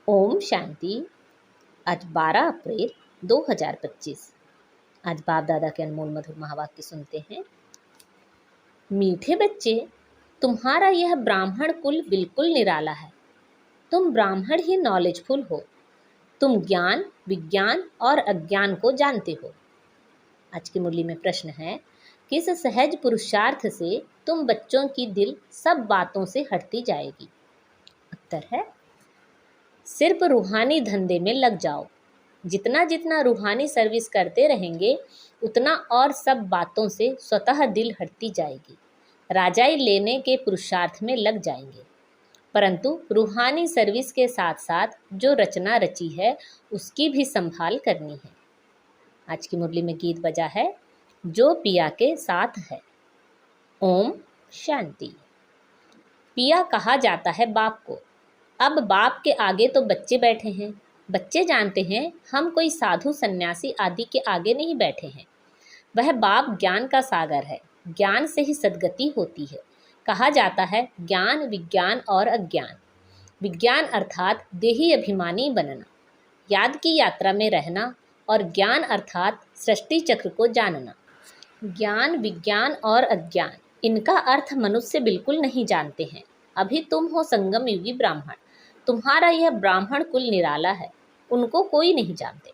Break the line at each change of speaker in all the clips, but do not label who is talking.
ओम शांति। आज 12 अप्रैल 2025। आज बाप दादा के अनमोल मधुर महावाक्य सुनते हैं। मीठे बच्चे, तुम्हारा यह ब्राह्मण कुल बिल्कुल निराला है। तुम ब्राह्मण ही नॉलेजफुल हो। तुम ज्ञान, विज्ञान और अज्ञान को जानते हो। आज की मुरली में प्रश्न है, किस सहज पुरुषार्थ से तुम बच्चों की दिल सब बातों से हटती जाएगी? उत्तर है, सिर्फ रूहानी धंधे में लग जाओ। जितना जितना रूहानी सर्विस करते रहेंगे उतना और सब बातों से स्वतः दिल हटती जाएगी। राजाई लेने के पुरुषार्थ में लग जाएंगे, परंतु रूहानी सर्विस के साथ साथ जो रचना रची है उसकी भी संभाल करनी है। आज की मुरली में गीत बजा है, जो पिया के साथ है। ओम शांति। पिया कहा जाता है बाप को। अब बाप के आगे तो बच्चे बैठे हैं। बच्चे जानते हैं हम कोई साधु सन्यासी आदि के आगे नहीं बैठे हैं। वह बाप ज्ञान का सागर है। ज्ञान से ही सद्गति होती है। कहा जाता है ज्ञान, विज्ञान और अज्ञान। विज्ञान अर्थात देही अभिमानी बनना, याद की यात्रा में रहना, और ज्ञान अर्थात सृष्टि चक्र को जानना। ज्ञान, विज्ञान और अज्ञान, इनका अर्थ मनुष्य बिल्कुल नहीं जानते हैं। अभी तुम हो संगम युगी ब्राह्मण। तुम्हारा यह ब्राह्मण कुल निराला है, उनको कोई नहीं जानते।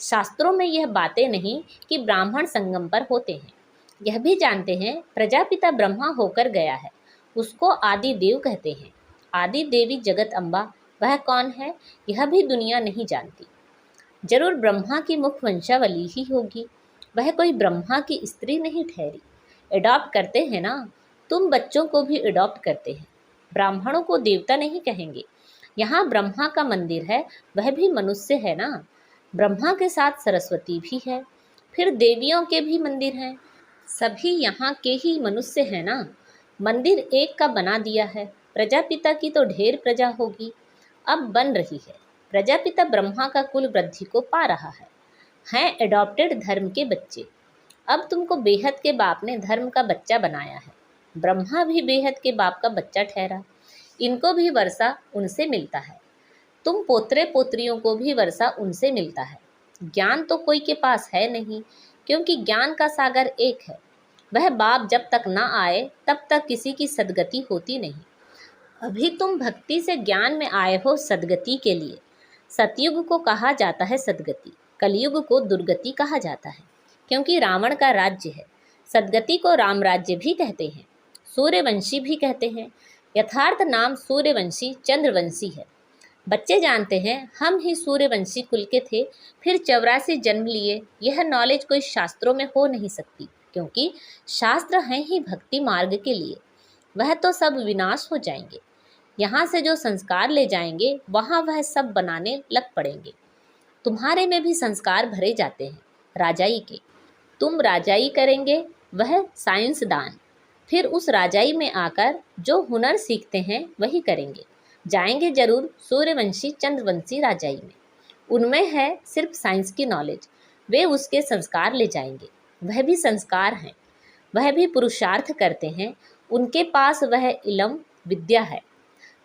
शास्त्रों में यह बातें नहीं कि ब्राह्मण संगम पर होते हैं। यह भी जानते हैं प्रजापिता ब्रह्मा होकर गया है, उसको आदि देव कहते हैं। आदि देवी जगत अम्बा, वह कौन है यह भी दुनिया नहीं जानती। जरूर ब्रह्मा की मुख वंशावली ही होगी, वह कोई ब्रह्मा की स्त्री नहीं ठहरी। एडॉप्ट करते हैं ना, तुम बच्चों को भी एडॉप्ट करते हैं। ब्राह्मणों को देवता नहीं कहेंगे। यहाँ ब्रह्मा का मंदिर है, वह भी मनुष्य है ना। ब्रह्मा के साथ सरस्वती भी है, फिर देवियों के भी मंदिर हैं। सभी यहाँ के ही मनुष्य हैं ना। मंदिर एक का बना दिया है। प्रजापिता की तो ढेर प्रजा होगी, अब बन रही है। प्रजापिता ब्रह्मा का कुल वृद्धि को पा रहा है। हैं एडॉप्टेड धर्म के बच्चे। अब तुमको बेहद के बाप ने धर्म का बच्चा बनाया है। ब्रह्मा भी बेहद के बाप का बच्चा ठहरा, इनको भी वर्षा उनसे मिलता है। तुम पोतरे पोत्रियों को भी वर्षा उनसे मिलता है। ज्ञान तो कोई के पास है नहीं, क्योंकि ज्ञान का सागर एक है। वह बाप जब तक ना आए तब तक किसी की सद्गति होती नहीं। अभी तुम भक्ति से ज्ञान में आए हो सद्गति के लिए। सतयुग को कहा जाता है सद्गति, कलयुग को दुर्गति कहा जाता है, क्योंकि रावण का राज्य है। सद्गति को राम राज्य भी कहते हैं, सूर्यवंशी भी कहते हैं। यथार्थ नाम सूर्यवंशी चंद्रवंशी है। बच्चे जानते हैं हम ही सूर्यवंशी कुल के थे, फिर 84 जन्म लिए। यह नॉलेज कोई शास्त्रों में हो नहीं सकती, क्योंकि शास्त्र हैं ही भक्ति मार्ग के लिए। वह तो सब विनाश हो जाएंगे। यहाँ से जो संस्कार ले जाएंगे वहाँ वह सब बनाने लग पड़ेंगे। तुम्हारे में भी संस्कार भरे जाते हैं राजाई के। तुम राजाई करेंगे, वह साइंसदान। फिर उस राजाई में आकर जो हुनर सीखते हैं वही करेंगे। जाएंगे जरूर सूर्यवंशी चंद्रवंशी राजाई में। उनमें है सिर्फ साइंस की नॉलेज, वे उसके संस्कार ले जाएंगे। वह भी संस्कार हैं, वह भी पुरुषार्थ करते हैं। उनके पास वह इलम विद्या है।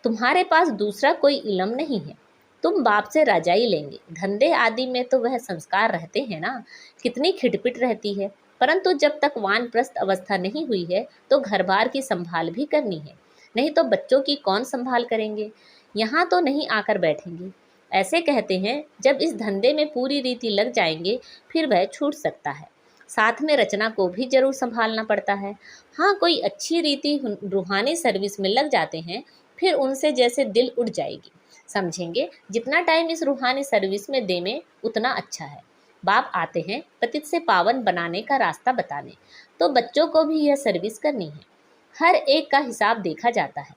तुम्हारे पास दूसरा कोई इलम नहीं है। तुम बाप से राजाई लेंगे। धंधे आदि में तो वह संस्कार रहते हैं ना, कितनी खिटपिट रहती है। परंतु जब तक वानप्रस्थ अवस्था नहीं हुई है तो घर बार की संभाल भी करनी है, नहीं तो बच्चों की कौन संभाल करेंगे। यहाँ तो नहीं आकर बैठेंगे। ऐसे कहते हैं जब इस धंधे में पूरी रीति लग जाएंगे फिर वह छूट सकता है। साथ में रचना को भी जरूर संभालना पड़ता है। हाँ, कोई अच्छी रीति रूहानी सर्विस में लग जाते हैं, फिर उनसे जैसे दिल उड़ जाएगी। समझेंगे जितना टाइम इस रूहानी सर्विस में दें उतना अच्छा है। बाप आते हैं पतित से पावन बनाने का रास्ता बताने, तो बच्चों को भी यह सर्विस करनी है। हर एक का हिसाब देखा जाता है।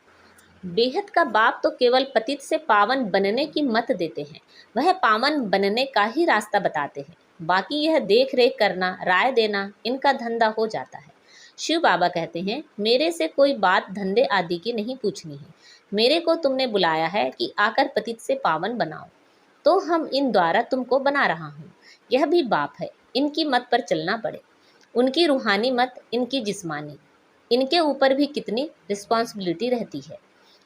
बेहद का बाप तो केवल पतित से पावन बनने की मत देते हैं, वह पावन बनने का ही रास्ता बताते हैं। बाकी यह देख रेख करना, राय देना, इनका धंधा हो जाता है। शिव बाबा कहते हैं मेरे से कोई बात धंधे आदि की नहीं पूछनी है। मेरे को तुमने बुलाया है कि आकर पतित से पावन बनाओ, तो हम इन द्वारा तुमको बना रहा हूँ। यह भी बाप है, इनकी मत पर चलना पड़े। उनकी रूहानी मत, इनकी जिस्मानी, इनके ऊपर भी कितनी रिस्पॉन्सिबिलिटी रहती है।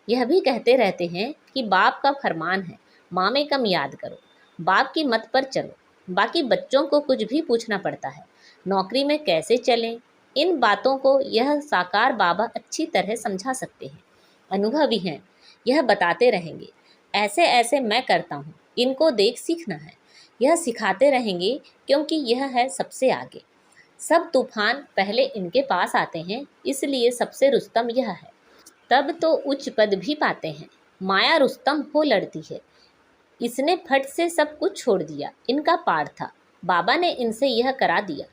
यह भी कहते रहते हैं कि बाप का फरमान है, मामे कम याद करो, बाप की मत पर चलो। बाकी बच्चों को कुछ भी पूछना पड़ता है, नौकरी में कैसे चलें, इन बातों को यह साकार बाबा अच्छी तरह समझा सकते हैं। अनुभवी हैं, यह बताते रहेंगे, ऐसे ऐसे मैं करता हूँ, इनको देख सीखना है। यह सिखाते रहेंगे क्योंकि यह है सबसे आगे। सब तूफान पहले इनके पास आते हैं, इसलिए सबसे रुस्तम यह है। तब तो उच्च पद भी पाते हैं। माया रुस्तम हो लड़ती है, इसने फट से सब कुछ छोड़ दिया, इनका पार था। बाबा ने इनसे यह करा दिया।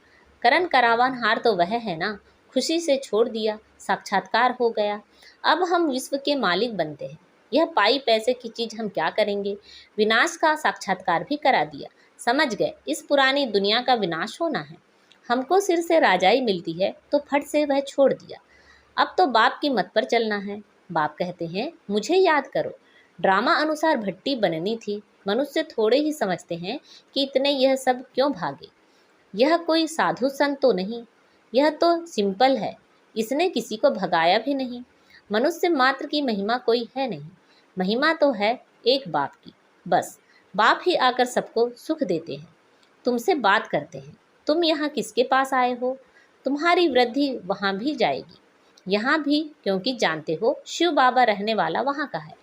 करण करावान हार तो वह है ना, खुशी से छोड़ दिया, साक्षात्कार हो गया। अब हम विश्व के मालिक बनते हैं। यह पाई पैसे की चीज हम क्या करेंगे। विनाश का साक्षात्कार भी करा दिया। समझ गए इस पुरानी दुनिया का विनाश होना है। हमको सिर से राजाई मिलती है तो फट से वह छोड़ दिया। अब तो बाप की मत पर चलना है। बाप कहते हैं मुझे याद करो। ड्रामा अनुसार भट्टी बननी थी। मनुष्य थोड़े ही समझते हैं कि इतने यह सब क्यों भागे। यह कोई साधु संत तो नहीं, यह तो सिंपल है। इसने किसी को भगाया भी नहीं। मनुष्य मात्र की महिमा कोई है नहीं, महिमा तो है एक बाप की। बस बाप ही आकर सबको सुख देते हैं। तुमसे बात करते हैं, तुम यहाँ किसके पास आए हो। तुम्हारी वृद्धि वहाँ भी जाएगी, यहाँ भी, क्योंकि जानते हो शिव बाबा रहने वाला वहाँ का है।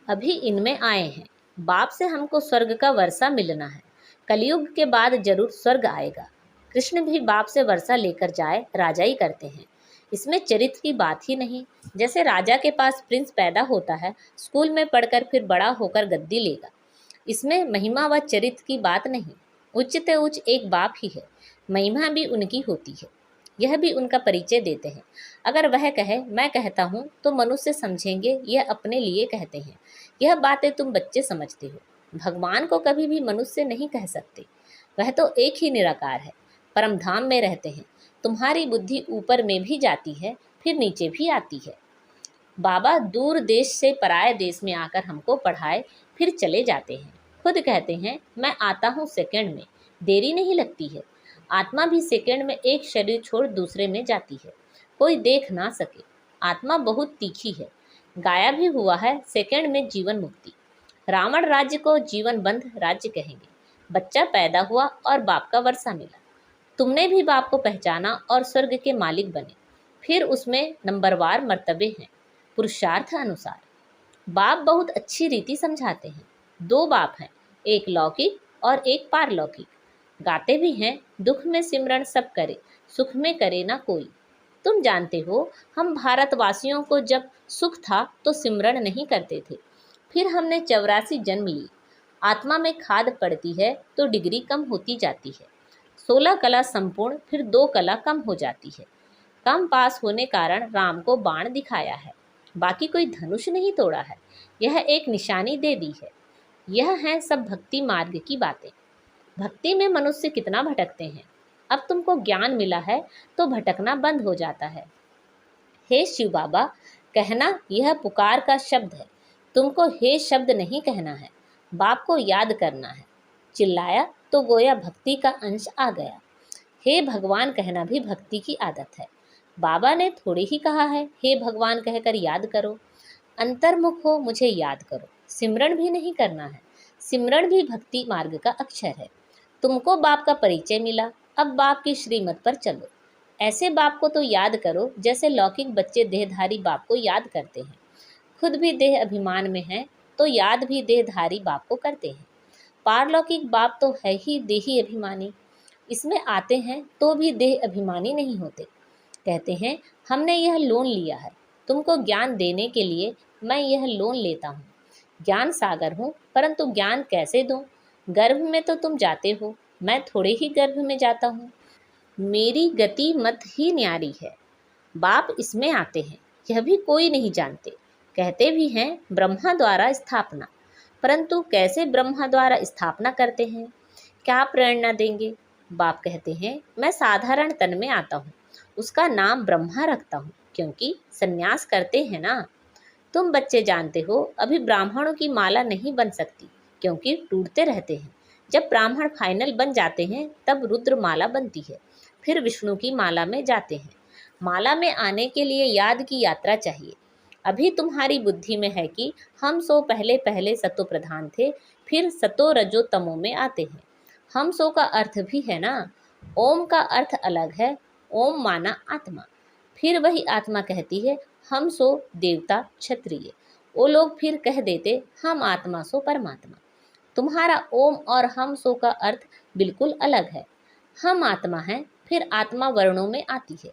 अभी इनमें आए हैं। बाप से हमको स्वर्ग का वर्षा मिलना है। कलयुग के बाद जरूर स्वर्ग आएगा। कृष्ण भी बाप से वर्षा लेकर जाए राजाई करते हैं। इसमें चरित्र की बात ही नहीं। जैसे राजा के पास प्रिंस पैदा होता है, स्कूल में पढ़कर फिर बड़ा होकर गद्दी लेगा। इसमें महिमा व चरित्र की बात नहीं। उच्च ते उच्च एक बाप ही है, महिमा भी उनकी होती है। यह भी उनका परिचय देते हैं। अगर वह कहे मैं कहता हूँ तो मनुष्य समझेंगे यह अपने लिए कहते हैं। यह बातें तुम बच्चे समझते हो। भगवान को कभी भी मनुष्य नहीं कह सकते। वह तो एक ही निराकार है, परम धाम में रहते हैं। तुम्हारी बुद्धि ऊपर में भी जाती है, फिर नीचे भी आती है। बाबा दूर देश से पराये देश में आकर हमको पढ़ाए, फिर चले जाते हैं। खुद कहते हैं मैं आता हूँ सेकंड में, देरी नहीं लगती है। आत्मा भी सेकंड में एक शरीर छोड़ दूसरे में जाती है, कोई देख ना सके। आत्मा बहुत तीखी है, गाया भी हुआ है सेकंड में जीवन मुक्ति। रावण राज्य को जीवन बंद राज्य कहेंगे। बच्चा पैदा हुआ और बाप का वर्षा मिला। तुमने भी बाप को पहचाना और स्वर्ग के मालिक बने। फिर उसमें नंबरवार मर्तबे हैं, पुरुषार्थ अनुसार। बाप बहुत अच्छी रीति समझाते हैं। दो बाप हैं, एक लौकिक और एक पारलौकिक। गाते भी हैं दुख में सिमरण सब करे, सुख में करे ना कोई। तुम जानते हो हम भारतवासियों को जब सुख था तो सिमरण नहीं करते थे। फिर हमने 84 जन्म ली। आत्मा में खाद पड़ती है तो डिग्री कम होती जाती है। 16 कला संपूर्ण, फिर 2 कला कम हो जाती है। कम पास होने कारण राम को बाण दिखाया है, बाकी कोई धनुष नहीं तोड़ा है। यह एक निशानी दे दी है। यह है सब भक्ति मार्ग की बातें। भक्ति में मनुष्य कितना भटकते हैं। अब तुमको ज्ञान मिला है तो भटकना बंद हो जाता है। हे शिव बाबा कहना यह पुकार का शब्द है। तुमको हे शब्द नहीं कहना है, बाप को याद करना है। चिल्लाया तो गोया भक्ति का अंश आ गया। हे भगवान कहना भी भक्ति की आदत है। बाबा ने थोड़ी ही कहा है हे भगवान कहकर याद करो। अंतर्मुख हो मुझे याद करो। सिमरण भी नहीं करना है। सिमरण भी भक्ति मार्ग का अक्षर है। तुमको बाप का परिचय मिला, अब बाप की श्रीमत पर चलो। ऐसे बाप को तो याद करो जैसे लौकिक बच्चे देहधारी बाप को याद करते हैं। खुद भी देह अभिमान में है तो याद भी देहधारी बाप को करते हैं। पारलौकिक बाप तो है ही देही अभिमानी, इसमें आते हैं तो भी देह अभिमानी नहीं होते। कहते हैं हमने यह लोन लिया है, तुमको ज्ञान देने के लिए मैं यह लोन लेता हूँ। ज्ञान सागर हूँ, परंतु ज्ञान कैसे दूँ। गर्भ में तो तुम जाते हो, मैं थोड़े ही गर्भ में जाता हूँ। मेरी गति मत ही न्यारी है। बाप इसमें आते हैं, यह भी कोई नहीं जानते। कहते भी हैं ब्रह्मा द्वारा स्थापना, परंतु कैसे ब्रह्मा द्वारा स्थापना करते हैं, क्या प्रेरणा देंगे। बाप कहते हैं मैं साधारण तन में आता हूँ, उसका नाम ब्रह्मा रखता हूँ, क्योंकि संन्यास करते हैं ना। तुम बच्चे जानते हो अभी ब्राह्मणों की माला नहीं बन सकती, क्योंकि टूटते रहते हैं। जब ब्राह्मण फाइनल बन जाते हैं तब रुद्र माला बनती है, फिर विष्णु की माला में जाते हैं। माला में आने के लिए याद की यात्रा चाहिए। अभी तुम्हारी बुद्धि में है कि हम सो पहले पहले सतो प्रधान थे, फिर सतो रजो तमो में आते हैं। हम सो का अर्थ भी है ना, ओम का अर्थ अलग है। ओम माना आत्मा। फिर वही आत्मा कहती है हम सो देवता क्षत्रिय। वो लोग फिर कह देते हम आत्मा सो परमात्मा। तुम्हारा ओम और हम सो का अर्थ बिल्कुल अलग है। हम आत्मा हैं, फिर आत्मा वर्णों में आती है।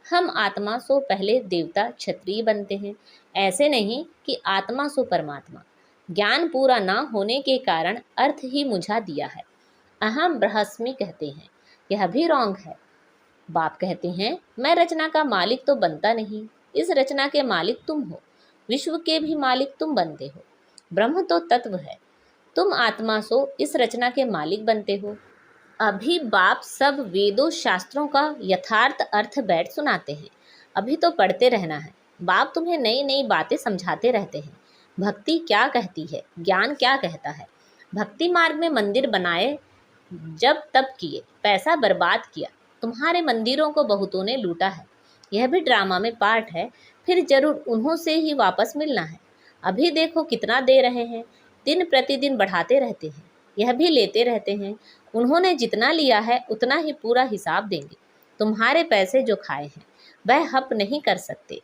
हम आत्मा सो पहले देवता क्षत्रिय बनते हैं। ऐसे नहीं कि आत्मा सो परमात्मा। ज्ञान पूरा ना होने के कारण अर्थ ही मुझा दिया है। अहम ब्रह्मास्मि कहते हैं, यह भी रॉन्ग है। बाप कहते हैं मैं रचना का मालिक तो बनता नहीं, इस रचना के मालिक तुम हो। विश्व के भी मालिक तुम बनते हो। ब्रह्म तो तत्व है, तुम आत्मा सो इस रचना के मालिक बनते हो। अभी बाप सब वेदों शास्त्रों का यथार्थ अर्थ बैठ सुनाते हैं। अभी तो पढ़ते रहना है। बाप तुम्हें नई नई बातें समझाते रहते हैं। भक्ति क्या कहती है, ज्ञान क्या कहता है। भक्ति मार्ग में मंदिर बनाए, जब तब किए, पैसा बर्बाद किया। तुम्हारे मंदिरों को बहुतों ने लूटा है। यह भी ड्रामा में पार्ट है, फिर जरूर उन्हों से ही वापस मिलना है। अभी देखो कितना दे रहे हैं, दिन प्रतिदिन बढ़ाते रहते हैं। यह भी लेते रहते हैं। उन्होंने जितना लिया है उतना ही पूरा हिसाब देंगे। तुम्हारे पैसे जो खाए हैं वह हप नहीं कर सकते।